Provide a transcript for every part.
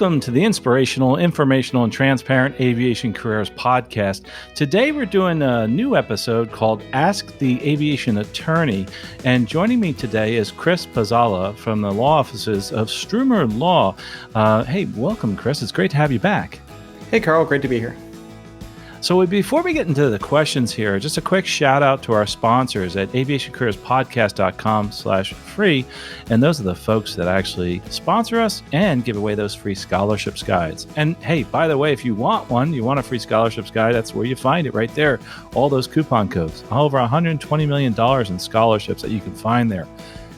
Welcome to the Inspirational, Informational, and Transparent Aviation Careers podcast. Today we're doing a new episode called Ask the Aviation Attorney. And joining me today is Chris Pezalla from the law offices of Strumor Law. Hey, welcome, Chris. It's great to have you back. Hey, Carl. Great to be here. So before we get into the questions here, just a quick shout out to our sponsors at aviationcareerspodcast.com/free. And those are the folks that actually sponsor us and give away those free scholarships guides. And hey, by the way, if you want one, you want a free scholarships guide, that's where you find it right there. All those coupon codes, over $120 million in scholarships that you can find there.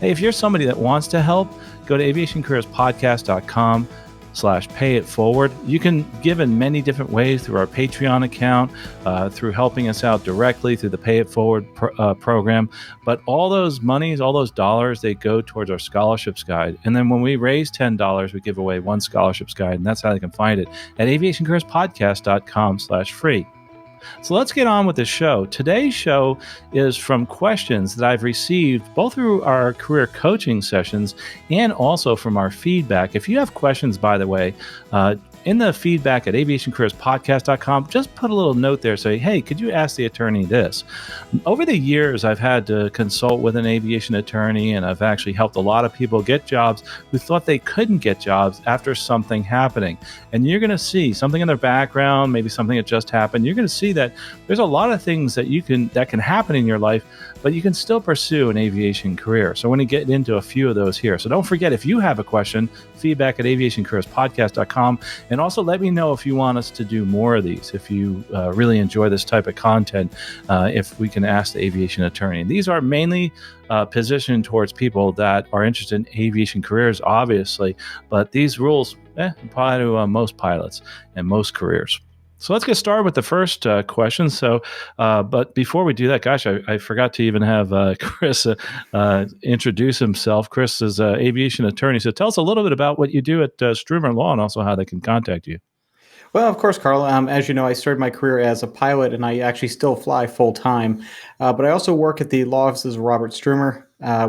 Hey, if you're somebody that wants to help, go to aviationcareerspodcast.com/pay it forward. You can give in many different ways through our Patreon account, through helping us out directly through the Pay It Forward program. But all those monies, all those dollars, they go towards our scholarships guide. And then when we raise $10, we give away one scholarships guide, and that's how they can find it at aviationcareerspodcast.com/free. So let's get on with the show. Today's show is from questions that I've received both through our career coaching sessions and also from our feedback. If you have questions, by the way, in the feedback at aviationcareerspodcast.com, just put a little note there saying, hey, could you ask the attorney this? Over the years, I've had to consult with an aviation attorney, and I've actually helped a lot of people get jobs who thought they couldn't get jobs after something happening. And you're going to see something in their background, maybe something that just happened. You're going to see that there's a lot of things that can happen in your life, but you can still pursue an aviation career. So I want to get into a few of those here. So don't forget, if you have a question, feedback at aviationcareerspodcast.com. And also let me know if you want us to do more of these, if you really enjoy this type of content, if we can ask the aviation attorney. These are mainly positioned towards people that are interested in aviation careers, obviously, but these rules apply to most pilots and most careers. So let's get started with the first question. So, but before we do that, gosh, I forgot to even have Chris introduce himself. Chris is an aviation attorney. So tell us a little bit about what you do at Strumor Law and also how they can contact you. Well, of course, Carl. As you know, I started my career as a pilot, and I actually still fly full time. But I also work at the law offices of Robert Strumor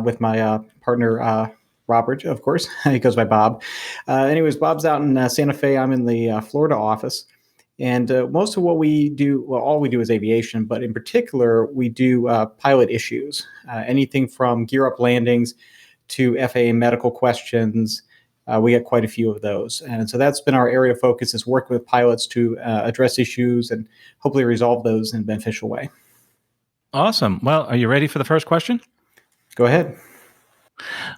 with my partner, Robert, of course. He goes by Bob. Anyways, Bob's out in Santa Fe. I'm in the Florida office. And most of what we do, well, all we do is aviation, but in particular, we do pilot issues, anything from gear up landings to FAA medical questions. We get quite a few of those. And so that's been our area of focus, is working with pilots to address issues and hopefully resolve those in a beneficial way. Awesome. Well, are you ready for the first question? Go ahead.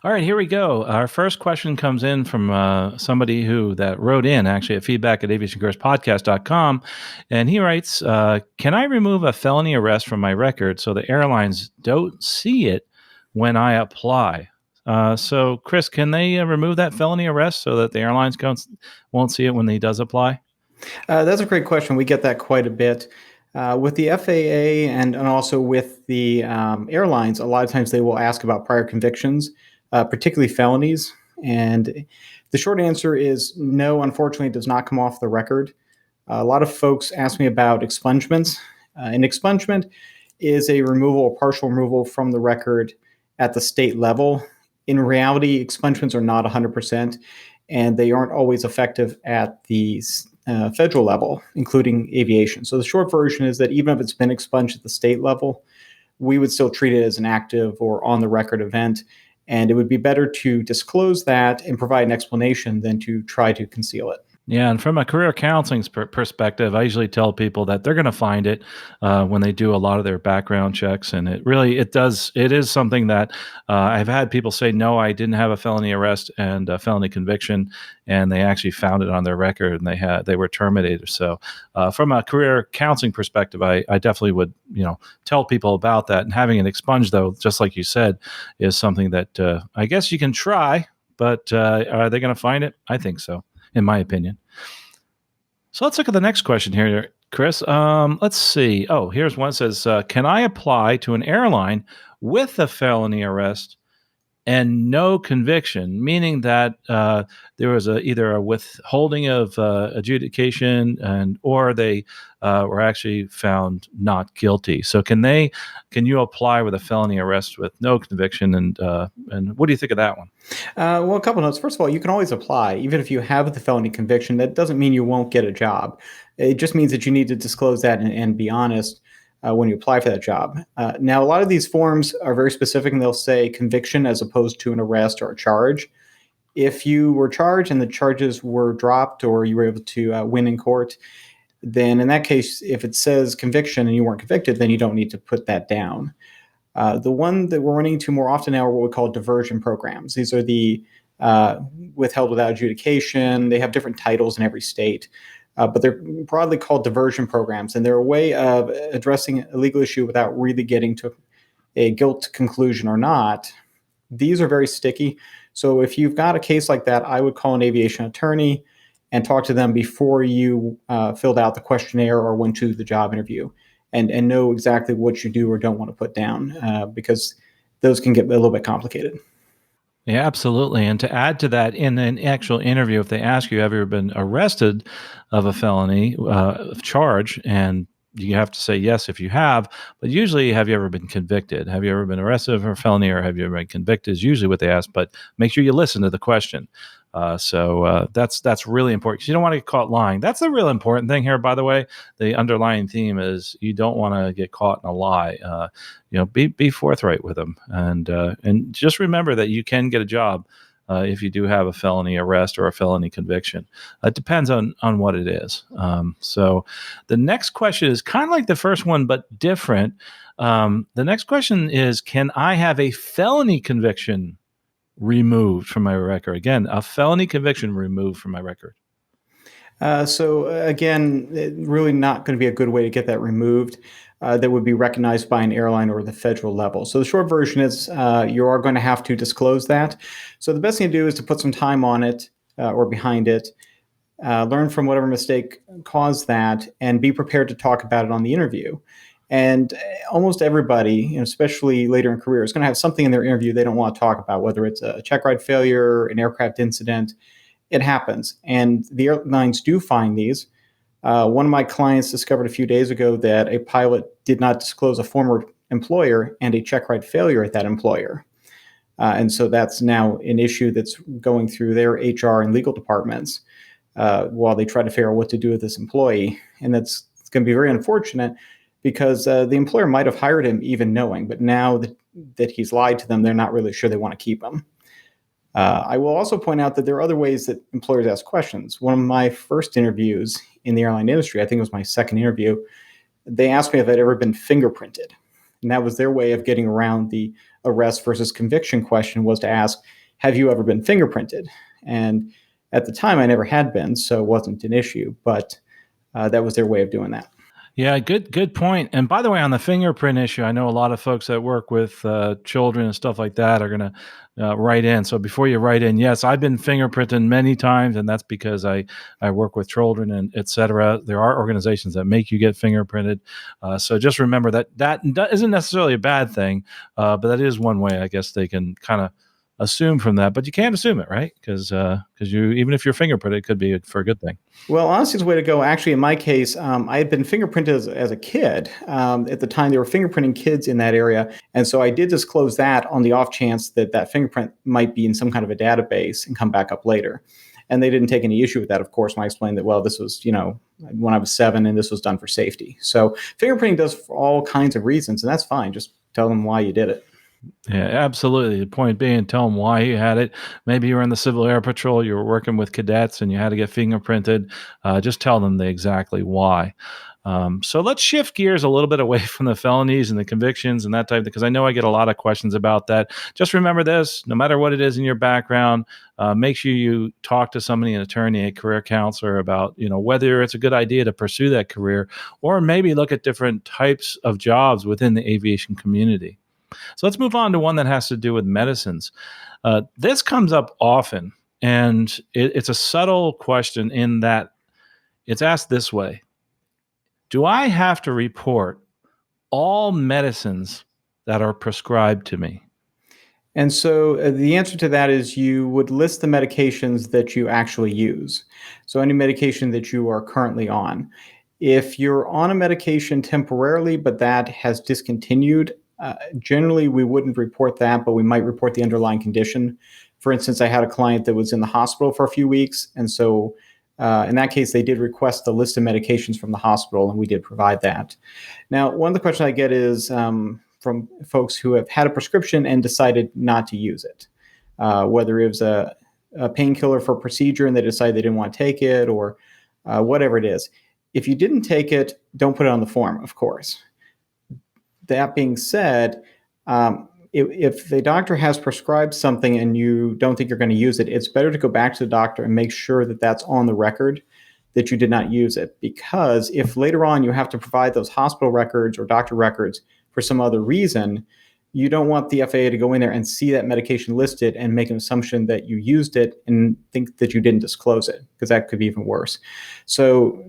All right, here we go. Our first question comes in from somebody that wrote in actually at feedback at aviationcareerspodcast.com. And he writes, can I remove a felony arrest from my record so the airlines don't see it when I apply? So Chris, can they remove that felony arrest so that the airlines won't see it when he does apply? That's a great question. We get that quite a bit. With the FAA and also with the airlines, a lot of times they will ask about prior convictions, particularly felonies. And the short answer is no, unfortunately, it does not come off the record. A lot of folks ask me about expungements. An expungement is a partial removal from the record at the state level. In reality, expungements are not 100%, and they aren't always effective at the federal level, including aviation. So the short version is that even if it's been expunged at the state level, we would still treat it as an active or on-the-record event, and it would be better to disclose that and provide an explanation than to try to conceal it. Yeah, and from a career counseling perspective, I usually tell people that they're going to find it when they do a lot of their background checks, and it is something that I've had people say, no, I didn't have a felony arrest and a felony conviction, and they actually found it on their record, and they were terminated. So from a career counseling perspective, I definitely would tell people about that. And having it expunged, though, just like you said, is something that I guess you can try, but are they going to find it? I think so, in my opinion. So let's look at the next question here, Chris. Let's see. Oh, here's one that says, can I apply to an airline with a felony arrest and no conviction, meaning that there was either a withholding of adjudication, and or they were actually found not guilty. So can you apply with a felony arrest with no conviction? And what do you think of that one? Well, a couple notes. First of all, you can always apply, even if you have the felony conviction. That doesn't mean you won't get a job. It just means that you need to disclose that and be honest when you apply for that job. Now, a lot of these forms are very specific, and they'll say conviction as opposed to an arrest or a charge. If you were charged and the charges were dropped, or you were able to win in court, then in that case, if it says conviction and you weren't convicted, then you don't need to put that down. The one that we're running into more often now are what we call diversion programs. These are the withheld without adjudication. They have different titles in every state, but they're broadly called diversion programs, and they're a way of addressing a legal issue without really getting to a guilt conclusion or not. These are very sticky. So if you've got a case like that, I would call an aviation attorney and talk to them before you filled out the questionnaire or went to the job interview, and know exactly what you do or don't want to put down, because those can get a little bit complicated. Yeah, absolutely. And to add to that, in an actual interview, if they ask you, have you ever been arrested of a felony charge? And you have to say yes if you have, but usually, have you ever been convicted? Have you ever been arrested for a felony, or have you ever been convicted? Is usually what they ask, but make sure you listen to the question. That's really important, because you don't want to get caught lying. That's the real important thing here, by the way. The underlying theme is you don't want to get caught in a lie. Be forthright with them, and just remember that you can get a job if you do have a felony arrest or a felony conviction. It depends on what it is. So the next question is kind of like the first one, but different. The next question is, can I have a felony conviction removed from my record? Again, a felony conviction removed from my record. So again, really not going to be a good way to get that removed. That would be recognized by an airline or the federal level. So the short version is you are going to have to disclose that. So the best thing to do is to put some time on it or behind it, learn from whatever mistake caused that, and be prepared to talk about it on the interview. And almost everybody, especially later in career, is going to have something in their interview they don't want to talk about, whether it's a check ride failure, an aircraft incident. It happens. And the airlines do find these. One of my clients discovered a few days ago that a pilot did not disclose a former employer and a check ride failure at that employer. And so that's now an issue that's going through their HR and legal departments while they try to figure out what to do with this employee. And that's going to be very unfortunate, because the employer might have hired him even knowing, but now that he's lied to them, they're not really sure they want to keep him. I will also point out that there are other ways that employers ask questions. One of my first interviews in the airline industry, I think it was my second interview, they asked me if I'd ever been fingerprinted. And that was their way of getting around the arrest versus conviction question, was to ask, have you ever been fingerprinted? And at the time, I never had been, so it wasn't an issue, but that was their way of doing that. Yeah, good point. And by the way, on the fingerprint issue, I know a lot of folks that work with children and stuff like that are going to write in. So before you write in, yes, I've been fingerprinted many times, and that's because I work with children and et cetera. There are organizations that make you get fingerprinted. So just remember that isn't necessarily a bad thing, but that is one way, I guess, they can kind of assume from that. But you can't assume it, right? Because you, even if you're fingerprinted, it could be for a good thing. Well, honestly, it's the way to go. Actually, in my case, I had been fingerprinted as a kid. At the time, they were fingerprinting kids in that area. And so I did disclose that on the off chance that fingerprint might be in some kind of a database and come back up later. And they didn't take any issue with that, of course, when I explained that, well, this was, when I was 7 and this was done for safety. So fingerprinting does for all kinds of reasons, and that's fine. Just tell them why you did it. Yeah, absolutely. The point being, tell them why you had it. Maybe you were in the Civil Air Patrol, you were working with cadets, and you had to get fingerprinted. Just tell them exactly why. So let's shift gears a little bit away from the felonies and the convictions and that type, because I know I get a lot of questions about that. Just remember this: no matter what it is in your background, make sure you talk to somebody, an attorney, a career counselor, about whether it's a good idea to pursue that career, or maybe look at different types of jobs within the aviation community. So let's move on to one that has to do with medicines. This comes up often, and it's a subtle question in that it's asked this way: do I have to report all medicines that are prescribed to me? And so the answer to that is you would list the medications that you actually use. So any medication that you are currently on. If you're on a medication temporarily, but that has discontinued, generally we wouldn't report that, but we might report the underlying condition. For instance, I had a client that was in the hospital for a few weeks. And so in that case, they did request the list of medications from the hospital, and we did provide that. Now, one of the questions I get is from folks who have had a prescription and decided not to use it, whether it was a painkiller for a procedure and they decided they didn't want to take it, or whatever it is. If you didn't take it, don't put it on the form, of course. That being said, if the doctor has prescribed something and you don't think you're going to use it, it's better to go back to the doctor and make sure that that's on the record that you did not use it. Because if later on you have to provide those hospital records or doctor records for some other reason, you don't want the FAA to go in there and see that medication listed and make an assumption that you used it and think that you didn't disclose it, because that could be even worse. So,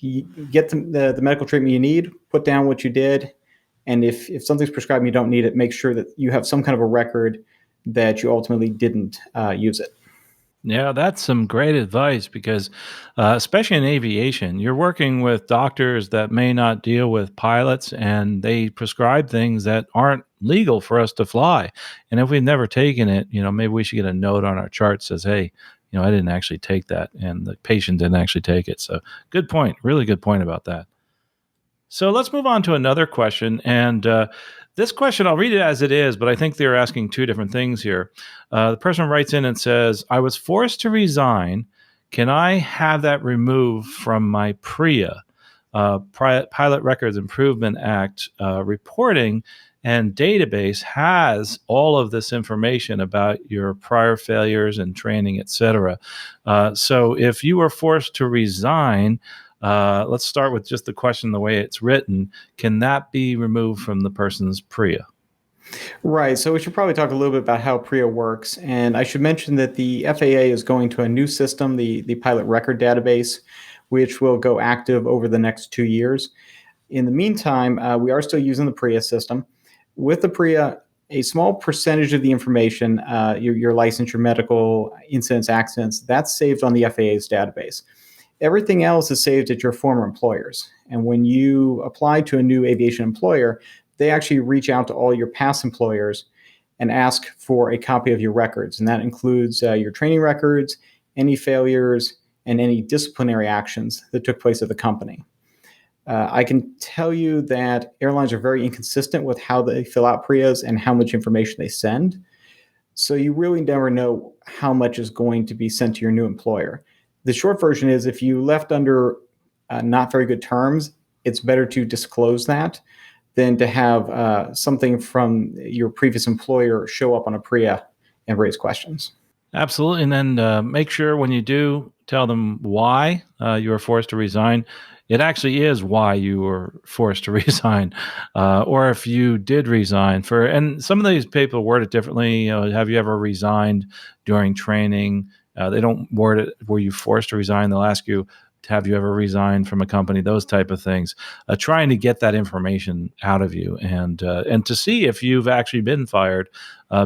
you get the medical treatment you need, put down what you did, and if something's prescribed and you don't need it, make sure that you have some kind of a record that you ultimately didn't use it. Yeah, that's some great advice because, especially in aviation, you're working with doctors that may not deal with pilots and they prescribe things that aren't legal for us to fly. And if we've never taken it, maybe we should get a note on our chart that says, hey, I didn't actually take that and the patient didn't actually take it. So good point. Really good point about that. So let's move on to another question. And this question, I'll read it as it is, but I think they're asking two different things here. The person writes in and says, I was forced to resign. Can I have that removed from my PRIA, Pilot Records Improvement Act reporting and database has all of this information about your prior failures and training, et cetera. So if you were forced to resign, let's start with just the question the way it's written. Can that be removed from the person's PRIA? Right. So we should probably talk a little bit about how PRIA works. And I should mention that the FAA is going to a new system, the pilot record database, which will go active over the next 2 years. In the meantime, we are still using the PRIA system. With the PRIA, a small percentage of the information, your license, your medical, incidents, accidents, that's saved on the FAA's database. Everything else is saved at your former employers. And when you apply to a new aviation employer, they actually reach out to all your past employers and ask for a copy of your records. And that includes your training records, any failures, and any disciplinary actions that took place at the company. I can tell you that airlines are very inconsistent with how they fill out PRIAs and how much information they send. So you really never know how much is going to be sent to your new employer. The short version is if you left under not very good terms, it's better to disclose that than to have something from your previous employer show up on a PRIA and raise questions. Absolutely. And then make sure when you do tell them why you were forced to resign, it actually is why you were forced to resign. Or if you did resign and some of these people word it differently. Have you ever resigned during training? They don't word it, were you forced to resign? They'll ask you, have you ever resigned from a company? Those type of things. Trying to get that information out of you and to see if you've actually been fired.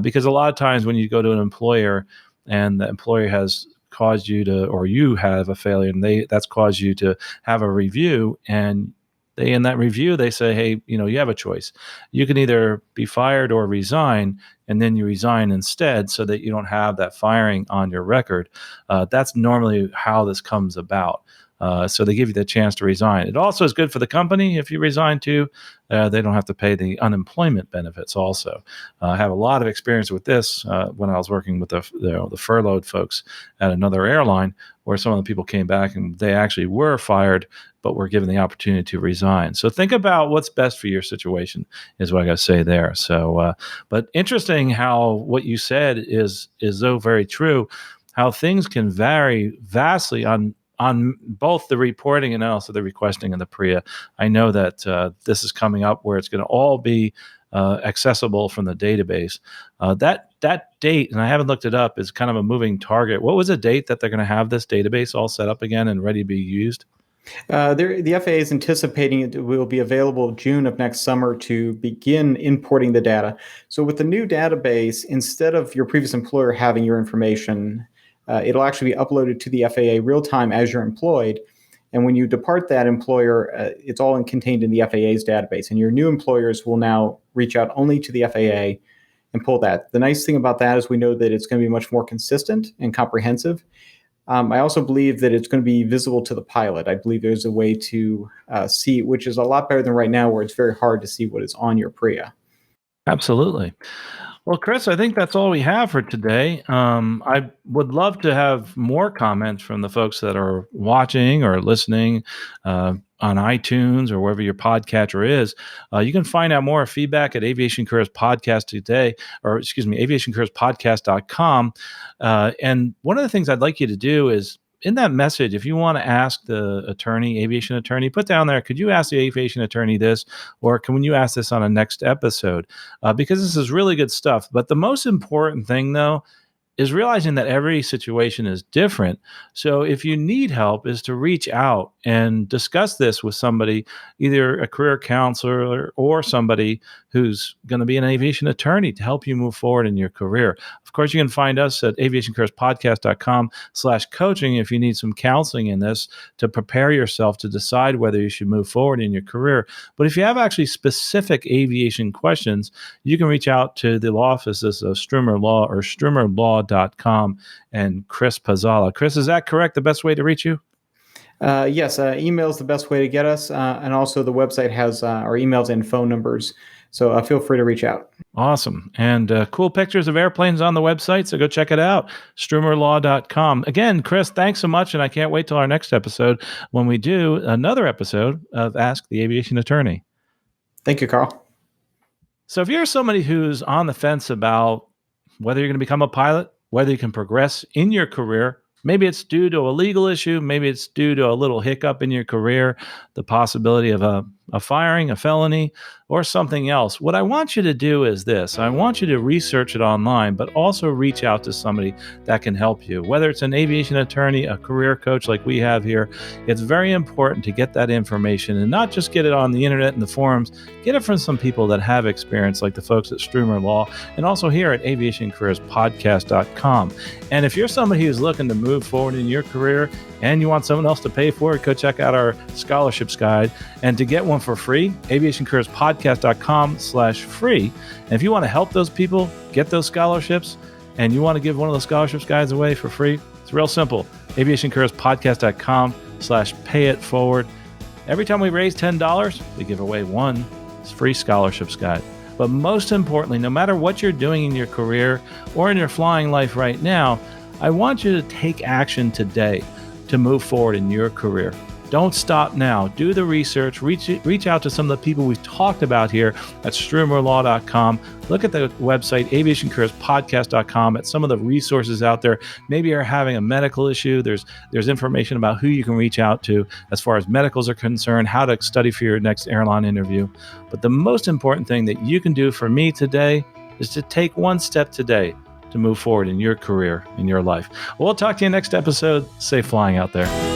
Because a lot of times when you go to an employer and the employer has caused you to, or you have a failure and that's caused you to have a review, and in that review, they say, hey, you have a choice. You can either be fired or resign, and then you resign instead so that you don't have that firing on your record. That's normally how this comes about. So they give you the chance to resign. It also is good for the company if you resign too. They don't have to pay the unemployment benefits also. I have a lot of experience with this when I was working with the furloughed folks at another airline, where some of the people came back and they actually were fired, but were given the opportunity to resign. So think about what's best for your situation is what I got to say there. So, but interesting how what you said is so very true, how things can vary vastly on both the reporting and also the requesting in the PRIA. I know that this is coming up where it's going to all be accessible from the database. That date, and I haven't looked it up, is kind of a moving target. What was the date that they're going to have this database all set up again and ready to be used? The FAA is anticipating it will be available June of next summer to begin importing the data. So with the new database, instead of your previous employer having your information, it'll actually be uploaded to the FAA real time as you're employed. And when you depart that employer, it's all contained in the FAA's database. And your new employers will now reach out only to the FAA and pull that. The nice thing about that is we know that it's going to be much more consistent and comprehensive. I also believe that it's going to be visible to the pilot. I believe there's a way to see, which is a lot better than right now, where it's very hard to see what is on your PRIA. Absolutely. Well, Chris, I think that's all we have for today. I would love to have more comments from the folks that are watching or listening on iTunes or wherever your podcatcher is. You can find out more feedback at Aviation Careers Podcast today, or excuse me, aviationcareerspodcast.com. And one of the things I'd like you to do is, in that message, if you want to ask the attorney, aviation attorney, put down there, could you ask the aviation attorney this, or can you ask this on a next episode? Because this is really good stuff. But the most important thing, though, is realizing that every situation is different. So if you need help, is to reach out and discuss this with somebody, either a career counselor or somebody who's going to be an aviation attorney to help you move forward in your career. Of course, you can find us at aviationcareerspodcast.com/coaching if you need some counseling in this to prepare yourself to decide whether you should move forward in your career. But if you have actually specific aviation questions, you can reach out to the law offices of Strumor Law or strumorlaw.com and Chris Pezalla. Chris, is that correct? The best way to reach you? Yes, email is the best way to get us. And also the website has our emails and phone numbers. So feel free to reach out. Awesome. And cool pictures of airplanes on the website. So go check it out, strumorlaw.com. Again, Chris, thanks so much. And I can't wait till our next episode when we do another episode of Ask the Aviation Attorney. Thank you, Carl. So if you're somebody who's on the fence about whether you're going to become a pilot, whether you can progress in your career, maybe it's due to a legal issue, maybe it's due to a little hiccup in your career, the possibility of a firing, a felony, or something else. What I want you to do is this. I want you to research it online, but also reach out to somebody that can help you. Whether it's an aviation attorney, a career coach like we have here, it's very important to get that information and not just get it on the internet and the forums. Get it from some people that have experience, like the folks at Strumor Law, and also here at aviationcareerspodcast.com. And if you're somebody who's looking to move forward in your career and you want someone else to pay for it, go check out our scholarships guide. And to get one for free, aviationcareerspodcast.com/free. And if you want to help those people get those scholarships and you want to give one of those scholarships guides away for free, it's real simple. aviationcareerspodcast.com/pay-it-forward. Every time we raise $10, we give away one free scholarships guide. But most importantly, no matter what you're doing in your career or in your flying life right now, I want you to take action today to move forward in your career. Don't stop now. Do the research. Reach out to some of the people we've talked about here at strumorlaw.com. Look at the website, aviationcareerspodcast.com, at some of the resources out there. Maybe you're having a medical issue. There's information about who you can reach out to as far as medicals are concerned, how to study for your next airline interview. But the most important thing that you can do for me today is to take one step today to move forward in your career, in your life. We'll talk to you next episode. Safe flying out there.